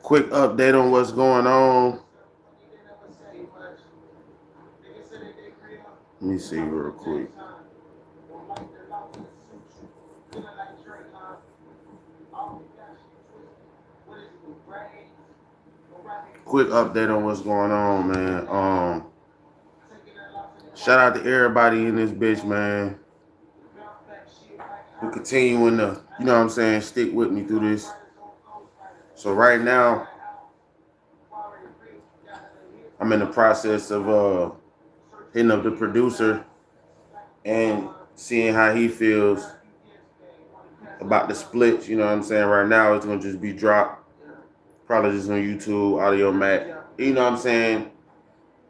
Quick update on what's going on. Let me see real quick. Quick update on what's going on, man. Shout out to everybody in this bitch, man. Who continuing to, you know what I'm saying, stick with me through this. So right now, I'm in the process of hitting up the producer and seeing how he feels about the splits. You know what I'm saying? Right now, it's gonna just be dropped, probably just on YouTube, Audio Mac. You know what I'm saying?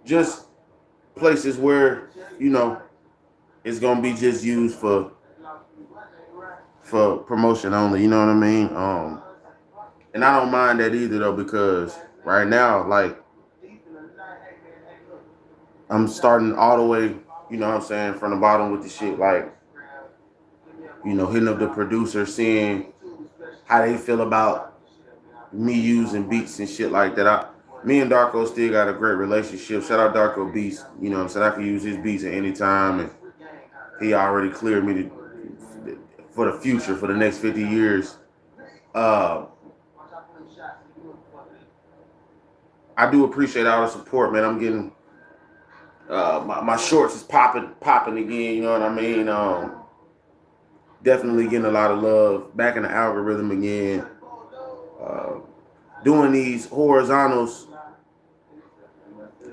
Just places where it's gonna be just used for promotion only. You know what I mean? And I don't mind that either though, because right now, like, I'm starting all the way, you know what I'm saying, from the bottom with the shit, like, hitting up the producer, seeing how they feel about me using beats and shit like that. Me and Darko still got a great relationship. Shout out Darko Beats. You know what I'm saying? I can use his beats at any time, and he already cleared me for the future, for the next 50 years. Uh, I do appreciate all the support, man. I'm getting my shorts is popping again. You know what I mean? Definitely getting a lot of love back in the algorithm again. Uh, Doing these horizontals,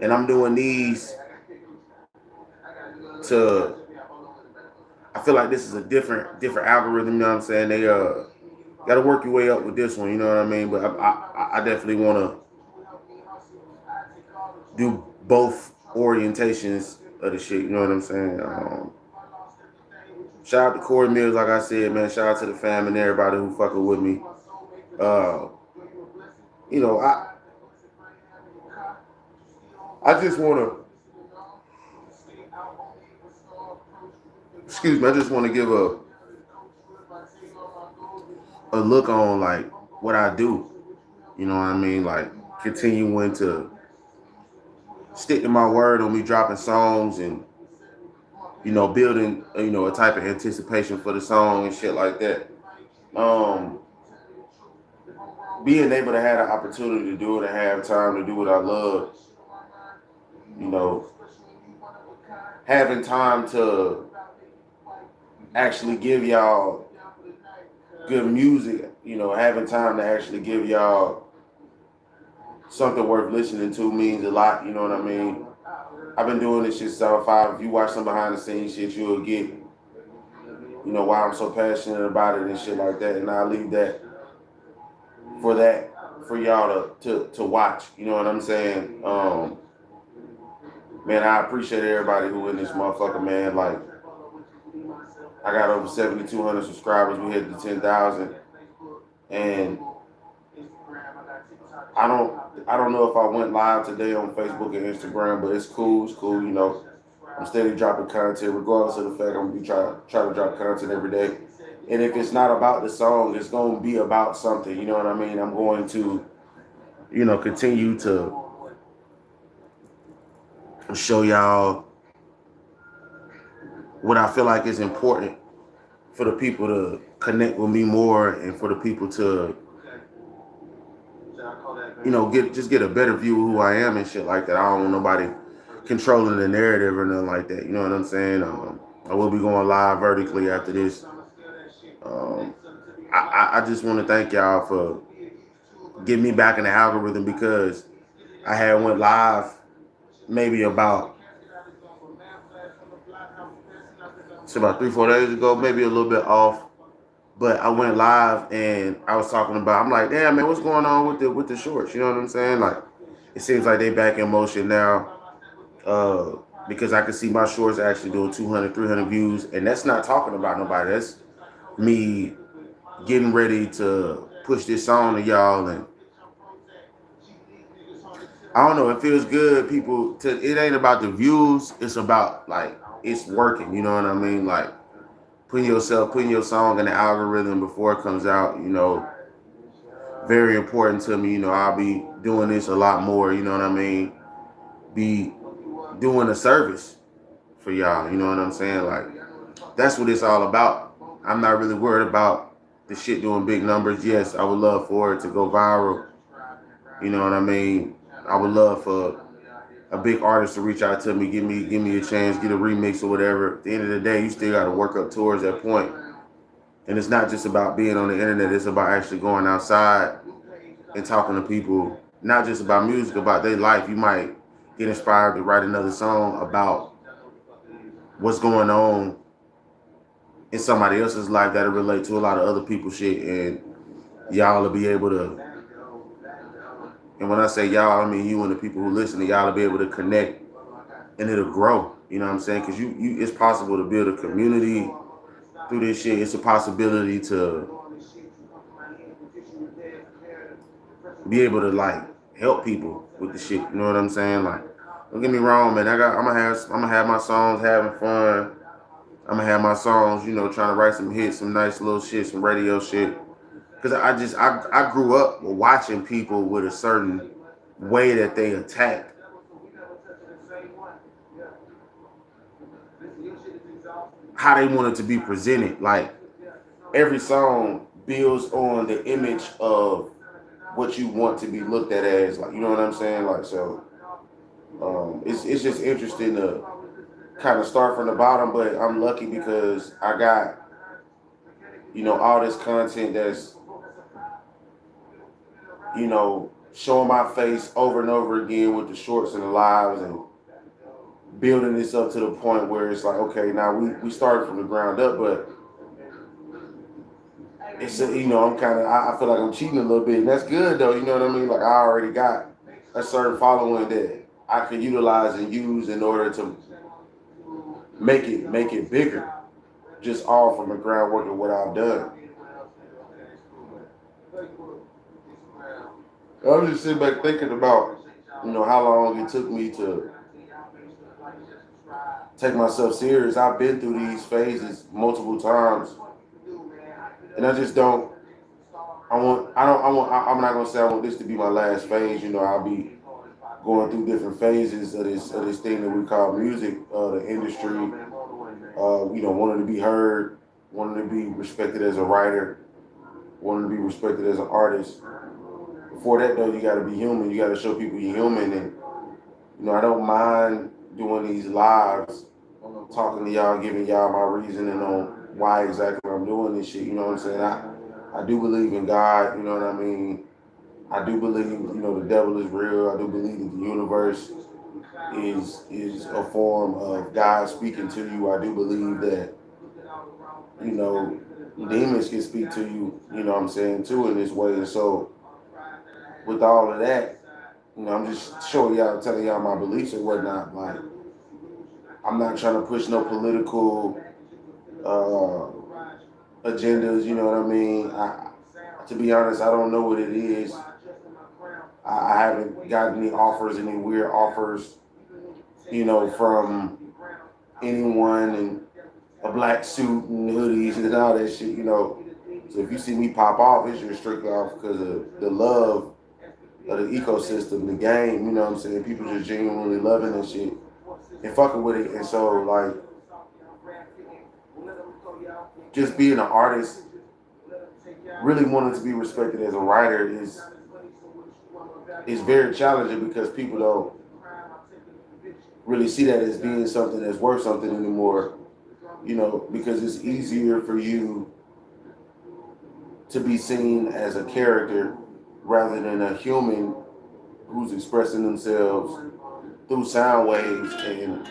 and I'm doing these to. I feel like this is a different algorithm. You know what I'm saying? They got to work your way up with this one. You know what I mean? But I definitely want to do both orientations of the shit. You know what I'm saying? Shout out to Corey Mills, like I said, man. Shout out to the fam and everybody who fucking with me. Uh, you know, I just want to, excuse me, I just want to give a look on like what I do. You know what I mean? Like continuing to stick to my word on me dropping songs and building a type of anticipation for the song and shit like that. Um, Being able to have the opportunity to do it and have time to do what I love, you know, having time to actually give y'all good music, having time to actually give y'all something worth listening to means a lot, you know what I mean? I've been doing this shit since I was 5. If you watch some behind the scenes shit, you'll get, why I'm so passionate about it and shit like that. And I'll leave that for y'all to watch. You know what I'm saying? Man, I appreciate everybody who in this motherfucker, man. Like, I got over 7,200 subscribers. We hit the 10,000, and I don't know if I went live today on Facebook and Instagram, but it's cool. It's cool. I'm steady dropping content, regardless of the fact I'm gonna be try to drop content every day. And if it's not about the song, it's gonna be about something. You know what I mean? I'm going to, continue to show y'all what I feel like is important for the people to connect with me more, and for the people to, get a better view of who I am and shit like that. I don't want nobody controlling the narrative or nothing like that. You know what I'm saying? I will be going live vertically after this. Um, I just want to thank y'all for getting me back in the algorithm, because I had went live maybe about 3-4 days ago, maybe a little bit off. But I went live and I was talking about. I'm like, damn man, what's going on with the shorts? You know what I'm saying? Like, it seems like they back in motion now. Because I can see my shorts actually doing 200, 300 views, and that's not talking about nobody. That's me getting ready to push this song to y'all, and I don't know. It feels good. It ain't about the views. It's about like it's working. You know what I mean? Like putting your song in the algorithm before it comes out. very important to me. You know, I'll be doing this a lot more. You know what I mean? Be doing a service for y'all. You know what I'm saying? Like that's what it's all about. I'm not really worried about the shit doing big numbers. Yes, I would love for it to go viral. You know what I mean? I would love for a big artist to reach out to me, give me a chance, get a remix or whatever. At the end of the day, you still got to work up towards that point. And it's not just about being on the internet. It's about actually going outside and talking to people, not just about music, about their life. You might get inspired to write another song about what's going on in somebody else's life that'll relate to a lot of other people's shit, and y'all will be able to. And when I say y'all, I mean you and the people who listen to y'all will be able to connect, and it'll grow. You know what I'm saying? Because it's possible to build a community through this shit. It's a possibility to be able to like help people with the shit. You know what I'm saying? Like, don't get me wrong, man. I'm gonna have my songs having fun. I'm gonna have my songs, you know, trying to write some hits, some nice little shit, some radio shit. Cause I grew up watching people with a certain way that they attack how they wanted to be presented. Like every song builds on the image of what you want to be looked at as. Like, you know what I'm saying? Like, so it's just interesting to kind of start from the bottom, but I'm lucky because I got, you know, all this content that's, you know, showing my face over and over again with the shorts and the lives and building this up to the point where it's like, okay, now we started from the ground up, but it's, you know, I feel like I'm cheating a little bit, and that's good though, you know what I mean? Like I already got a certain following that I can utilize and use in order to make it bigger, just all from the groundwork of what I've done. I was just sitting back thinking about, you know, how long it took me to take myself serious. I've been through these phases multiple times, and I just don't. I'm not gonna say I want this to be my last phase. You know, I'll be going through different phases of this thing that we call music, the industry. You know, wanting to be heard, wanting to be respected as a writer, wanting to be respected as an artist. Before that, though, you got to be human. You got to show people you're human, and you know, I don't mind doing these lives, talking to y'all, giving y'all my reasoning on why exactly I'm doing this shit. You know what I'm saying? I do believe in God. You know what I mean? I do believe, you know, the devil is real. I do believe that the universe is a form of God speaking to you. I do believe that, you know, demons can speak to you. You know what I'm saying, too, in this way. And so, with all of that, you know, I'm just showing y'all, telling y'all my beliefs and whatnot. Like, I'm not trying to push no political agendas. You know what I mean? To be honest, I don't know what it is. I haven't gotten any offers, any weird offers, you know, from anyone in a black suit and hoodies and all that shit, you know. So if you see me pop off, it's just strictly off because of the love of the ecosystem, the game, you know what I'm saying? People just genuinely loving that shit and fucking with it. And so, like, just being an artist, really wanting to be respected as a writer is very challenging because people don't really see that as being something that's worth something anymore, you know, because it's easier for you to be seen as a character rather than a human who's expressing themselves through sound waves. And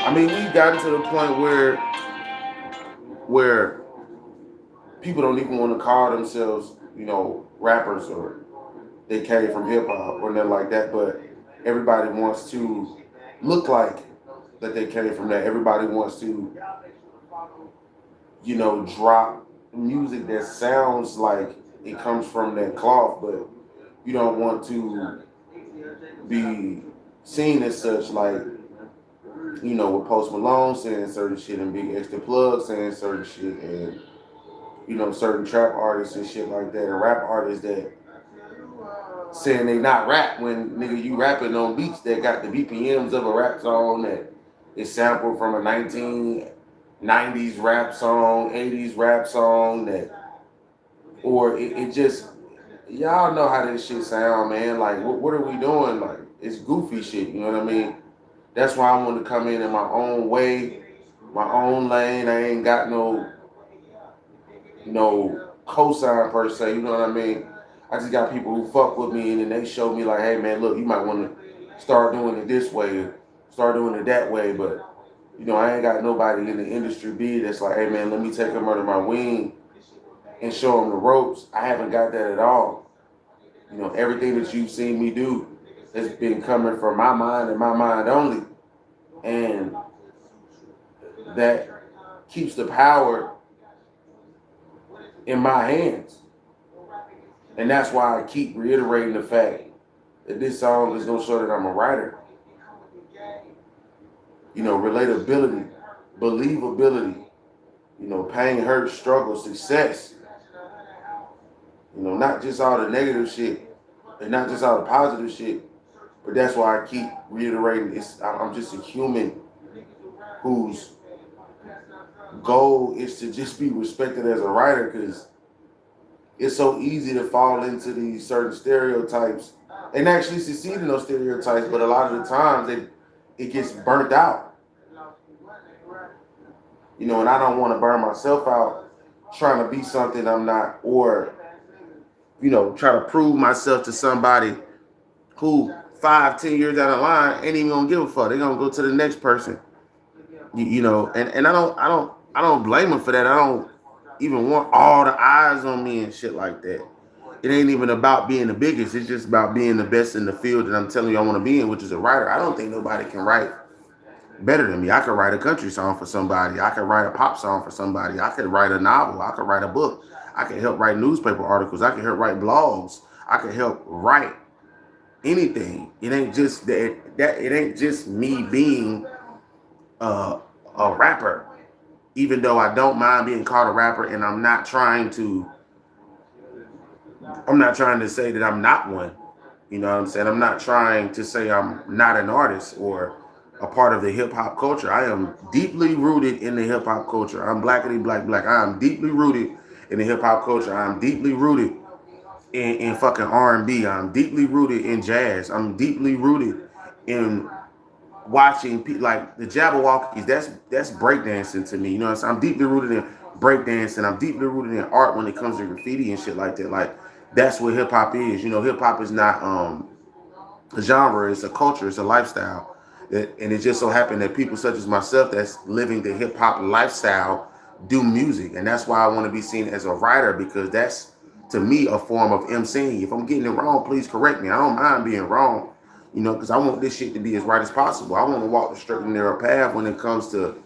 I mean, we've gotten to the point where people don't even want to call themselves, you know, rappers or they came from hip hop or nothing like that, but everybody wants to look like that they came from that. Everybody wants to, you know, drop music that sounds like it comes from that cloth, but you don't want to be seen as such, like, you know, with Post Malone saying certain shit and Big Extra Plug saying certain shit and, you know, certain trap artists and shit like that and rap artists that saying they not rap when nigga you rapping on beats that got the BPMs of a rap song that is sampled from a 1990s rap song, 80s rap song that, or it just, y'all know how this shit sound, man. Like, what are we doing? Like, it's goofy shit, you know what I mean? That's why I want to come in my own way, my own lane. I ain't got no cosign per se, you know what I mean? I just got people who fuck with me and then they show me like, hey man, look, you might want to start doing it this way, start doing it that way, but you know, I ain't got nobody in the industry B that's like, hey man, let me take them under my wing and show them the ropes. I haven't got that at all. You know, everything that you've seen me do has been coming from my mind and my mind only. And that keeps the power in my hands. And that's why I keep reiterating the fact that this song is gonna show that I'm a writer. You know, relatability, believability, you know, pain, hurt, struggle, success. You know, not just all the negative shit and not just all the positive shit, but that's why I keep reiterating I'm just a human whose goal is to just be respected as a writer, because it's so easy to fall into these certain stereotypes and actually succeed in those stereotypes, but a lot of the times it gets burnt out. You know, and I don't want to burn myself out trying to be something I'm not, or, you know, try to prove myself to somebody who 5-10 years down the line ain't even gonna give a fuck. They're gonna go to the next person. You know, and I don't blame them for that. I don't even want all the eyes on me and shit like that. It ain't even about being the biggest. It's just about being the best in the field that I'm telling you I want to be in, which is a writer. I don't think nobody can write better than me. I could write a country song for somebody. I could write a pop song for somebody. I could write a novel. I could write a book. I could help write newspaper articles. I could help write blogs. I could help write anything. It ain't just that it ain't just me being a rapper. Even though I don't mind being called a rapper, and I'm not trying to say that I'm not one. You know what I'm saying? I'm not trying to say I'm not an artist or a part of the hip hop culture. I am deeply rooted in the hip hop culture. I'm blackity black black. I am deeply rooted in the hip hop culture. I'm deeply rooted in fucking R&B. I'm deeply rooted in jazz. I'm deeply rooted in watching like the Jabberwockies. That's breakdancing to me. You know what I'm saying? I'm deeply rooted in breakdancing. I'm deeply rooted in art when it comes to graffiti and shit like that. Like, that's what hip hop is. You know, hip hop is not a genre. It's a culture. It's a lifestyle. And it just so happened that people such as myself that's living the hip hop lifestyle do music, and that's why I want to be seen as a writer, because that's, to me, a form of emceeing. If I'm getting it wrong, please correct me. I don't mind being wrong, you know, because I want this shit to be as right as possible. I want to walk the straight and narrow path when it comes to,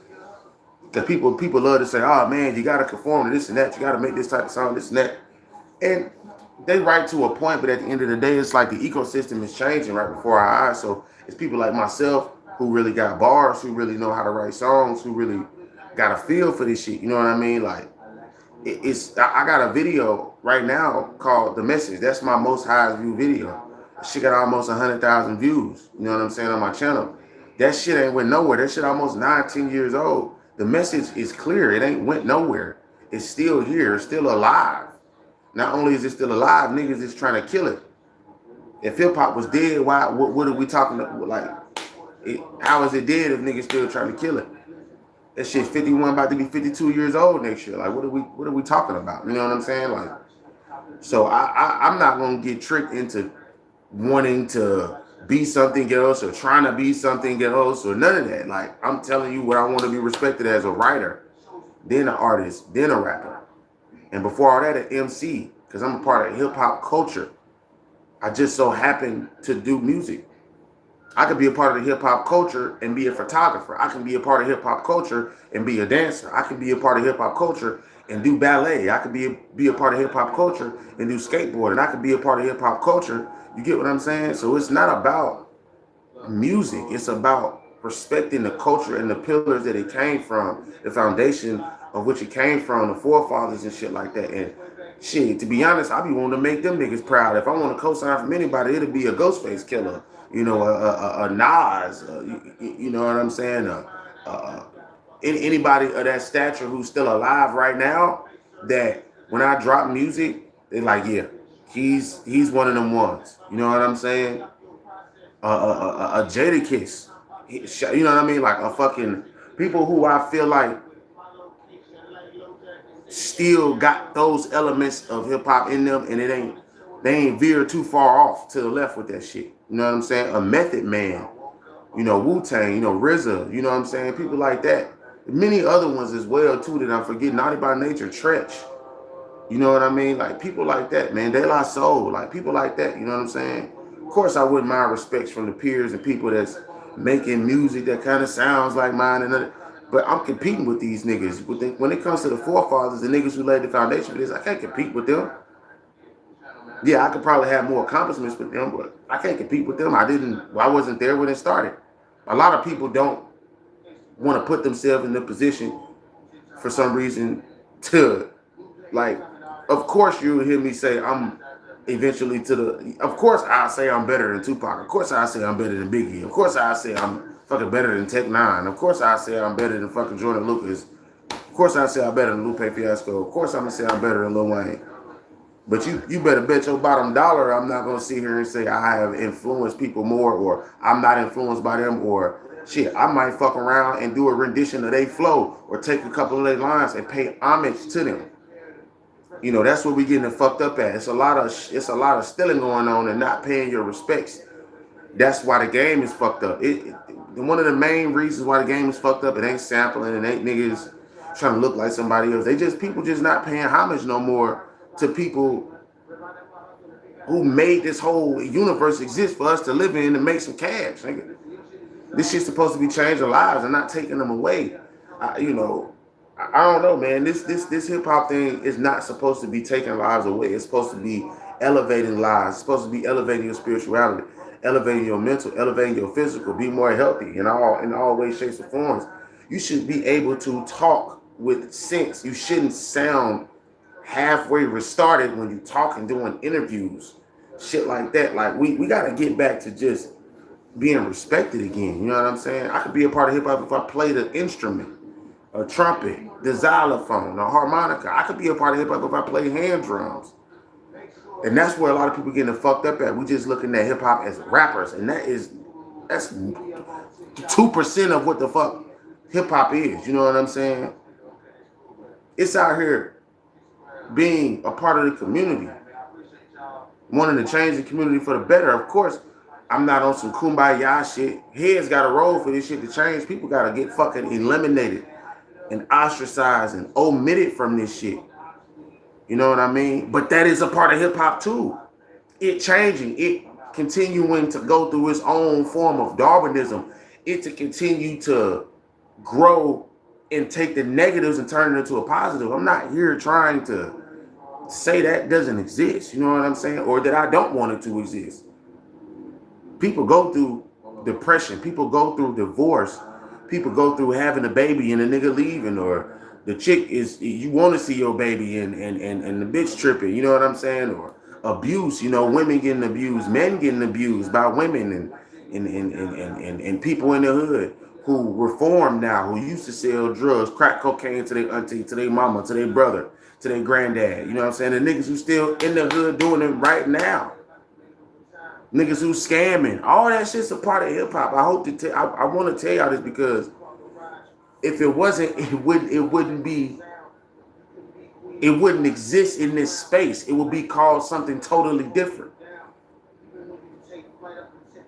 because people love to say, oh man, you got to conform to this and that. You got to make this type of song, this and that. And they right to a point, but at the end of the day, it's like the ecosystem is changing right before our eyes. So it's people like myself who really got bars, who really know how to write songs, who really got a feel for this shit. You know what I mean? Like, I got a video right now called The Message. That's my most highest view video. She got almost 100,000 views. You know what I'm saying, on my channel. That shit ain't went nowhere. That shit almost 9-10 years old. The message is clear. It ain't went nowhere. It's still here. It's still alive. Not only is it still alive, niggas is trying to kill it. If hip hop was dead, why? What are we talking about? Like, how is it dead if niggas still trying to kill it? That shit 51, about to be 52 years old next year. Like, what are we talking about? You know what I'm saying? Like, so I'm not gonna get tricked into wanting to be something else or trying to be something else or none of that. Like, I'm telling you what I want to be respected as a writer, then an artist, then a rapper. And before all that, an MC, because I'm a part of hip hop culture. I just so happen to do music. I could be a part of the hip hop culture and be a photographer. I can be a part of hip hop culture and be a dancer. I can be a part of hip hop culture and do ballet. I could be a part of hip hop culture and do skateboarding. I could be a part of hip hop culture. You get what I'm saying? So it's not about music. It's about respecting the culture and the pillars that it came from, the foundation of which it came from, the forefathers and shit like that. And Shit, to be honest, I be wanting to make them niggas proud. If I want to co-sign from anybody, it'll be a Ghostface Killer, you know, a Nas, you know what I'm saying? Uh, anybody of that stature who's still alive right now, that when I drop music, they're like, yeah, he's one of them ones. You know what I'm saying? A Jada Kiss, you know what I mean? Like a fucking people who I feel like still got those elements of hip hop in them, and they ain't veered too far off to the left with that shit. You know what I'm saying? A Method Man, you know, Wu Tang, you know, RZA, you know what I'm saying? People like that. Many other ones as well too that I'm forgetting. Naughty by Nature, Tretch. You know what I mean? Like people like that, man. De La Soul, like people like that. You know what I'm saying? Of course, I wouldn't mind respects from the peers and people that's making music that kind of sounds like mine and other. But I'm competing with these niggas. When it comes to the forefathers, the niggas who laid the foundation for this, I can't compete with them. Yeah, I could probably have more accomplishments with them, but I can't compete with them. I wasn't there when it started. A lot of people don't want to put themselves in the position for some reason to, like, of course you'll hear me say I'm eventually to the, of course I'll say I'm better than Tupac. Of course I'll say I'm better than Biggie. Of course I'll say I'm fucking better than Tech Nine. Of course I'll say I'm better than fucking Jordan Lucas. Of course I'll say I'm better than Lupe Fiasco. Of course I'm gonna say I'm better than Lil Wayne. But you better bet your bottom dollar I'm not gonna sit here and say I have influenced people more, or I'm not influenced by them, or shit, I might fuck around and do a rendition of their flow or take a couple of their lines and pay homage to them. You know, that's what we getting fucked up at. It's a lot of stealing going on and not paying your respects. That's why the game is fucked up. One of the main reasons why the game is fucked up, it ain't sampling, it ain't niggas trying to look like somebody else. People just not paying homage no more to people who made this whole universe exist for us to live in and make some cash. Nigga. This shit's supposed to be changing lives and not taking them away. You know, I don't know, man. This hip hop thing is not supposed to be taking lives away. It's supposed to be elevating lives. It's supposed to be elevating your spirituality, elevating your mental, elevating your physical. Be more healthy in all ways, shapes, and forms. You should be able to talk with sense. You shouldn't sound halfway restarted when you talk and doing interviews, shit like that. Like we got to get back to just being respected again. You know what I'm saying? I could be a part of hip hop if I played an instrument, a trumpet, the xylophone, a harmonica. I could be a part of hip hop if I play hand drums. And that's where a lot of people getting fucked up at. We just looking at hip hop as rappers, and that's 2% of what the fuck hip hop is. You know what I'm saying? It's out here being a part of the community, wanting to change the community for the better. Of course, I'm not on some kumbaya shit. Heads got to roll for this shit to change. People got to get fucking eliminated and ostracized and omitted from this shit. You know what I mean? But that is a part of hip hop too. It changing, it continuing to go through its own form of Darwinism. It to continue to grow and take the negatives and turn it into a positive. I'm not here trying to say that doesn't exist. You know what I'm saying? Or that I don't want it to exist. People go through depression. People go through divorce. People go through having a baby and a nigga leaving, or the chick is, you want to see your baby and the bitch tripping. You know what I'm saying? Or abuse. You know, women getting abused, men getting abused by women, and people in the hood who reform now, who used to sell drugs, crack cocaine to their auntie, to their mama, to their brother, to their granddad. You know what I'm saying? The niggas who still in the hood doing it right now. Niggas who scamming. All that shit's a part of hip hop. I hope to I want to tell y'all this because if it wasn't, it wouldn't exist in this space. It would be called something totally different.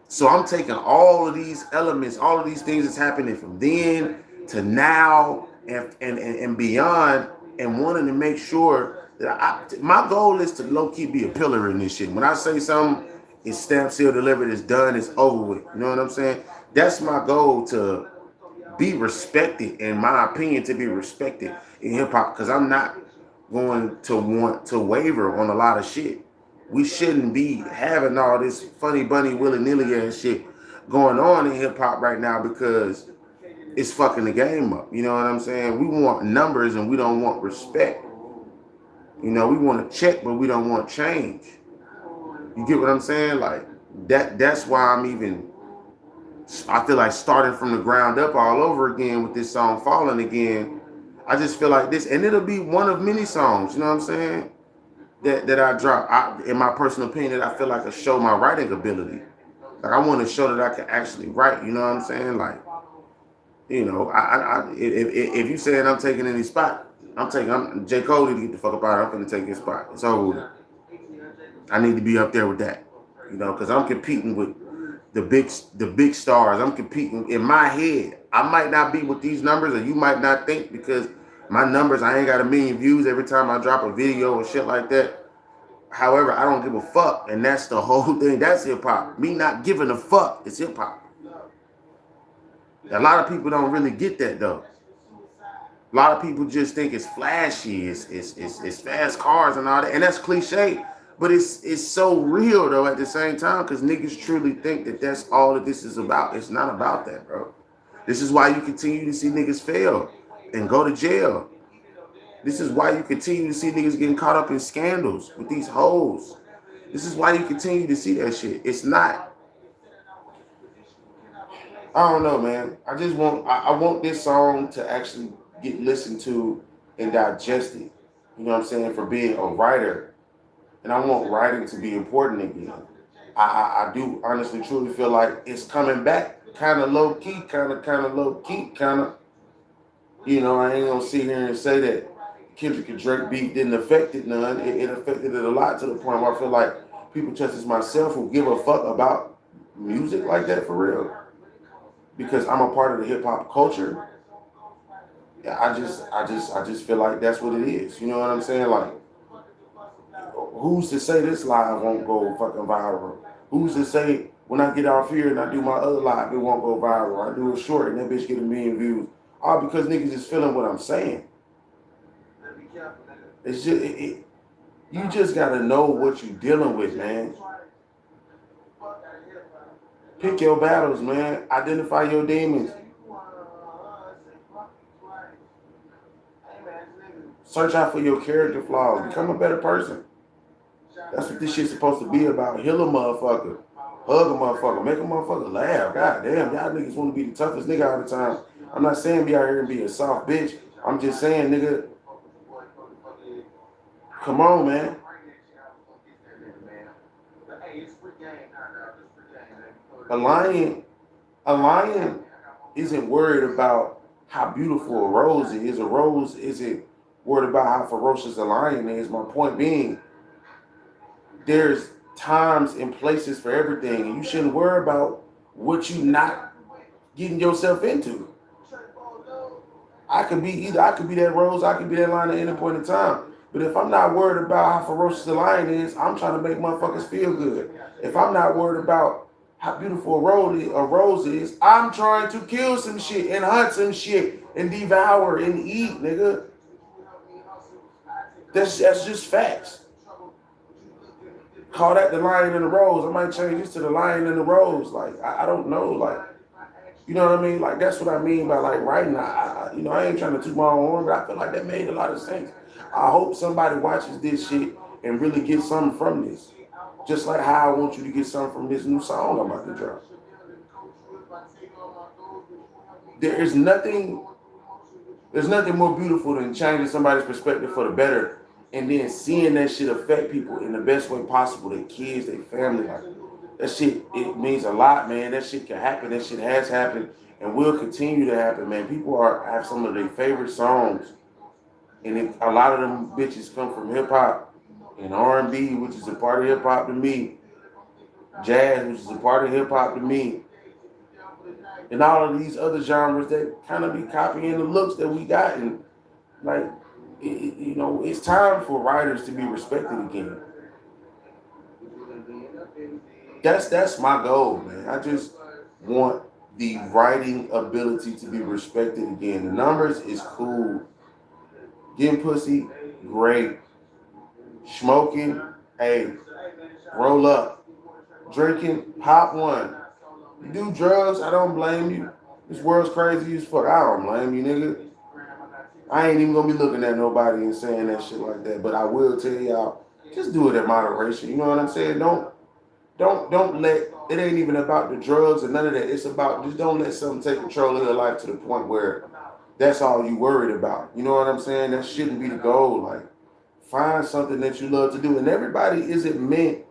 So I'm taking all of these elements, all of these things that's happening from then to now and beyond, and wanting to make sure that my goal is to low-key be a pillar in this shit. When I say something, it's stamped, sealed, delivered, it's done, it's over with. You know what I'm saying? That's my goal, to be respected, in my opinion, to be respected in hip-hop, because I'm not going to want to waver on a lot of shit. We shouldn't be having all this funny bunny willy-nilly ass shit going on in hip-hop right now, because it's fucking the game up. You know what I'm saying? We want numbers and we don't want respect. You know, we want to check, but we don't want change. You get what I'm saying? Like that's why I'm even I feel like starting from the ground up all over again with this song Falling Again. I just feel like this, and it'll be one of many songs, you know what I'm saying? That I drop. In my personal opinion, I feel like I show my writing ability. Like I want to show that I can actually write, you know what I'm saying? Like, you know, if you saying I'm taking any spot, I'm J. Cole need to get the fuck up out. I'm gonna take his spot. It's over. I need to be up there with that, you know, because I'm competing with the big stars. I'm competing in my head. I might not be with these numbers, or you might not think because my numbers, I ain't got a million views every time I drop a video or shit like that. However, I don't give a fuck, and that's the whole thing. That's hip hop. Me not giving a fuck is hip hop. A lot of people don't really get that though. A lot of people just think it's flashy, it's fast cars and all that, and that's cliche. But it's so real though at the same time because niggas truly think that that's all that this is about. It's not about that, bro. This is why you continue to see niggas fail and go to jail. This is why you continue to see niggas getting caught up in scandals with these hoes. This is why you continue to see that shit. It's not. I don't know, man. I just want. I want this song to actually get listened to and digested. You know what I'm saying? For being a writer, and I want writing to be important again. I do honestly, truly feel like it's coming back, kind of low key, kind of low key, kind of. You know, I ain't gonna sit here and say that Kendrick and Drake beat didn't affect it none. It affected it a lot to the point where I feel like people such as myself who give a fuck about music like that for real, because I'm a part of the hip hop culture. Yeah, I just feel like that's what it is. You know what I'm saying? Like, who's to say this live won't go fucking viral? Who's to say when I get off here and I do my other live, it won't go viral? I do a short and that bitch get a million views. All because niggas is feeling what I'm saying. It's just you just gotta know what you're dealing with, man. Pick your battles, man. Identify your demons. Search out for your character flaws. Become a better person. That's what this shit's supposed to be about. Heal a motherfucker. Hug a motherfucker. Make a motherfucker laugh. God damn, y'all niggas want to be the toughest nigga all the time. I'm not saying be out here and be a soft bitch. I'm just saying, nigga, come on, man. A lion, a lion isn't worried about how beautiful a rose is. A rose isn't worried about how ferocious a lion is. My point being, there's times and places for everything, and you shouldn't worry about what you not getting yourself into. I could be that rose, I could be that lion at any point in time. But if I'm not worried about how ferocious the lion is, I'm trying to make motherfuckers feel good. If I'm not worried about how beautiful a rose is, I'm trying to kill some shit and hunt some shit and devour and eat, nigga. That's just facts. Call that the lion and the rose. I might change this to the lion and the rose. Like I don't know, like you know what I mean? Like that's what I mean by like writing. I ain't trying to toot my own horn, but I feel like that made a lot of sense. I hope somebody watches this shit and really gets something from this. Just like how I want you to get something from this new song I'm about to drop. There is nothing There's nothing more beautiful than changing somebody's perspective for the better and then seeing that shit affect people in the best way possible, their kids, their family. Like that shit, it means a lot, man. That shit can happen. That shit has happened and will continue to happen, man. People have some of their favorite songs, and a lot of them bitches come from hip hop and R&B, which is a part of hip hop to me, jazz, which is a part of hip hop to me, and all of these other genres that kind of be copying the looks that we got. And like, it's time for writers to be respected again. That's my goal, man. I just want the writing ability to be respected again. The numbers is cool. Getting pussy, great. Smoking, hey, roll up. Drinking, pop one. You do drugs, I don't blame you. This world's crazy as fuck. I don't blame you, nigga. I ain't even gonna be looking at nobody and saying that shit like that. But I will tell y'all, just do it at moderation. You know what I'm saying? Don't let it ain't even about the drugs or none of that. It's about just don't let something take control of your life to the point where that's all you worried about. You know what I'm saying? That shouldn't be the goal. Like find something that you love to do. And everybody isn't meant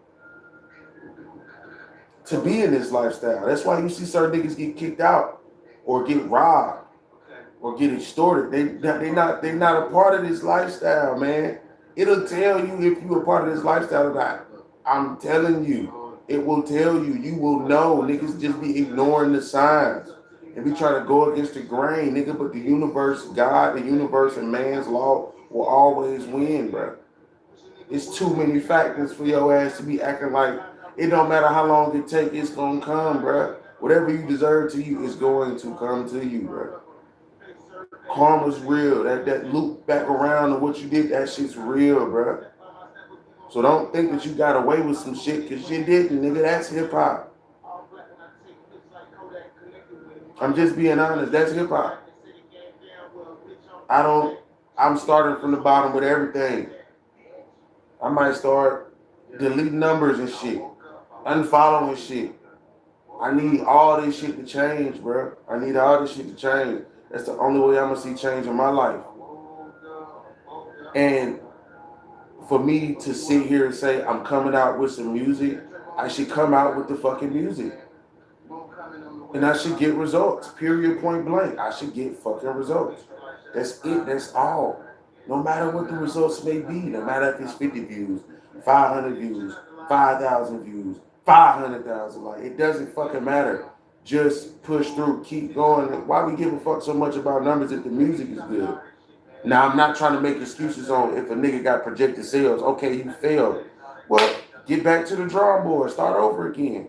to be in this lifestyle. That's why you see certain niggas get kicked out or get robbed or get extorted. They not a part of this lifestyle, man. It'll tell you if you a part of this lifestyle or not. I'm telling you, it will tell you. You will know. Niggas just be ignoring the signs and be trying to go against the grain, nigga. But the universe, God, the universe, and man's law will always win, bro. It's too many factors for your ass to be acting like it don't matter how long it take, it's gonna come, bro. Whatever you deserve to you is going to come to you, bro. Karma's real. That loop back around to what you did, that shit's real, bro. So don't think that you got away with some shit, cause you didn't, nigga. That's hip hop. I'm just being honest. That's hip hop. I don't. I'm starting from the bottom with everything. I might start deleting numbers and shit, unfollowing shit. I need all this shit to change, bro. I need all this shit to change. That's the only way I'm gonna see change in my life. And for me to sit here and say I'm coming out with some music, I should come out with the fucking music. And I should get results. Period, point blank. I should get fucking results. That's it. That's all. No matter what the results may be, no matter if it's 50 views, 500 views, 5,000 views, 500,000, like it doesn't fucking matter. Just push through, keep going. Why we give a fuck so much about numbers if the music is good? Now I'm not trying to make excuses on if a nigga got projected sales. Okay, you failed. Well, get back to the drawing board, start over again,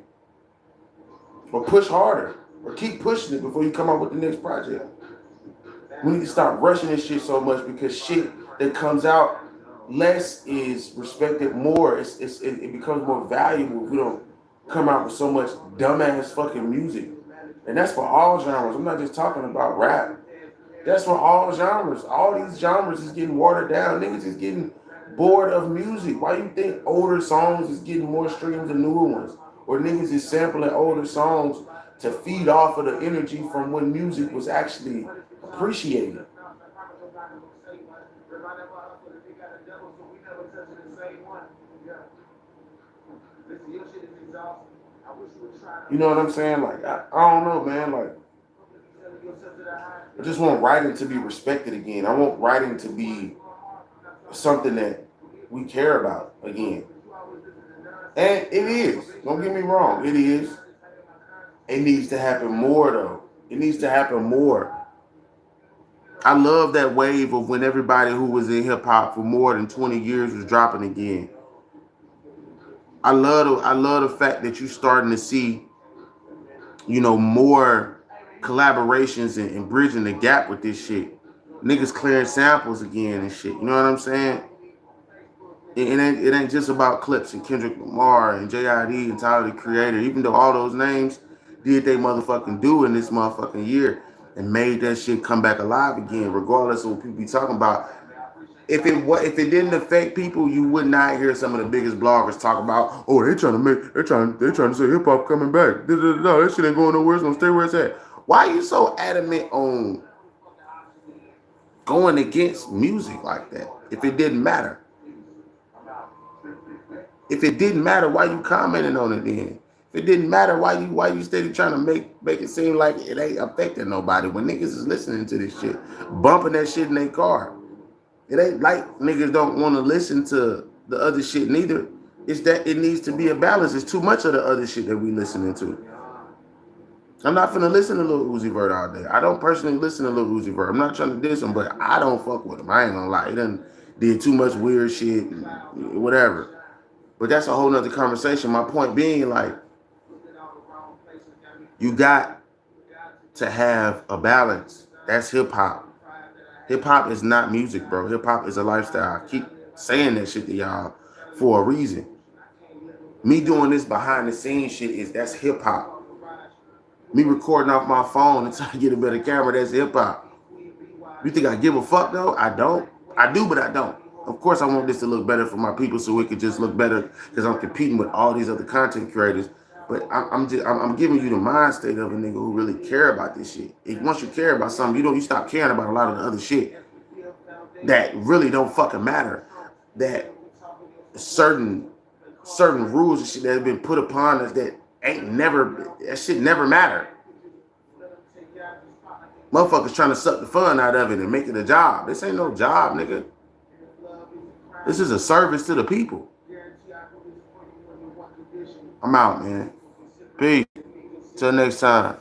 or push harder, or keep pushing it before you come up with the next project. We need to stop rushing this shit so much because shit that comes out less is respected more. It becomes more valuable if we don't come out with so much dumbass fucking music. And that's for all genres. I'm not just talking about rap. That's for all genres. All these genres is getting watered down. Niggas is getting bored of music. Why you think older songs is getting more streams than newer ones? Or niggas is sampling older songs to feed off of the energy from when music was actually appreciated. You know what I'm saying? Like, I don't know, man. Like, I just want writing to be respected again. I want writing to be something that we care about again. And it is. Don't get me wrong. It is. It needs to happen more, though. It needs to happen more. I love that wave of when everybody who was in hip hop for more than 20 years was dropping again. I love the fact that you're starting to see, more collaborations and bridging the gap with this shit. Niggas clearing samples again and shit. You know what I'm saying? It ain't just about Clips and Kendrick Lamar and JID and Tyler the Creator, even though all those names did they motherfucking do in this motherfucking year and made that shit come back alive again, regardless of what people be talking about. If it didn't affect people, you would not hear some of the biggest bloggers talk about, oh, they're trying to say hip hop coming back. No, that shit ain't going nowhere. It's gonna stay where it's at. Why are you so adamant on going against music like that? If it didn't matter. If it didn't matter, why you commenting on it then? If it didn't matter, why you steady trying to make it seem like it ain't affecting nobody when niggas is listening to this shit, bumping that shit in their car. It ain't like niggas don't want to listen to the other shit neither. It's that it needs to be a balance. It's too much of the other shit that we listening to. I'm not finna listen to Lil Uzi Vert all day. I don't personally listen to Lil Uzi Vert. I'm not trying to diss him, but I don't fuck with him. I ain't gonna lie. He done did too much weird shit and whatever. But that's a whole nother conversation. My point being, like, you got to have a balance. That's hip hop. Hip hop is not music, bro. Hip hop is a lifestyle. I keep saying that shit to y'all for a reason. Me doing this behind the scenes shit that's hip hop. Me recording off my phone until I get a better camera, that's hip hop. You think I give a fuck though? I don't. I do, but I don't. Of course, I want this to look better for my people, so it could just look better because I'm competing with all these other content creators. But I'm giving you the mind state of a nigga who really care about this shit. If once you care about something, you stop caring about a lot of the other shit that really don't fucking matter. That certain rules and shit that have been put upon us that that shit never mattered. Motherfuckers trying to suck the fun out of it and make it a job. This ain't no job, nigga. This is a service to the people. I'm out, man. Peace. Till next time.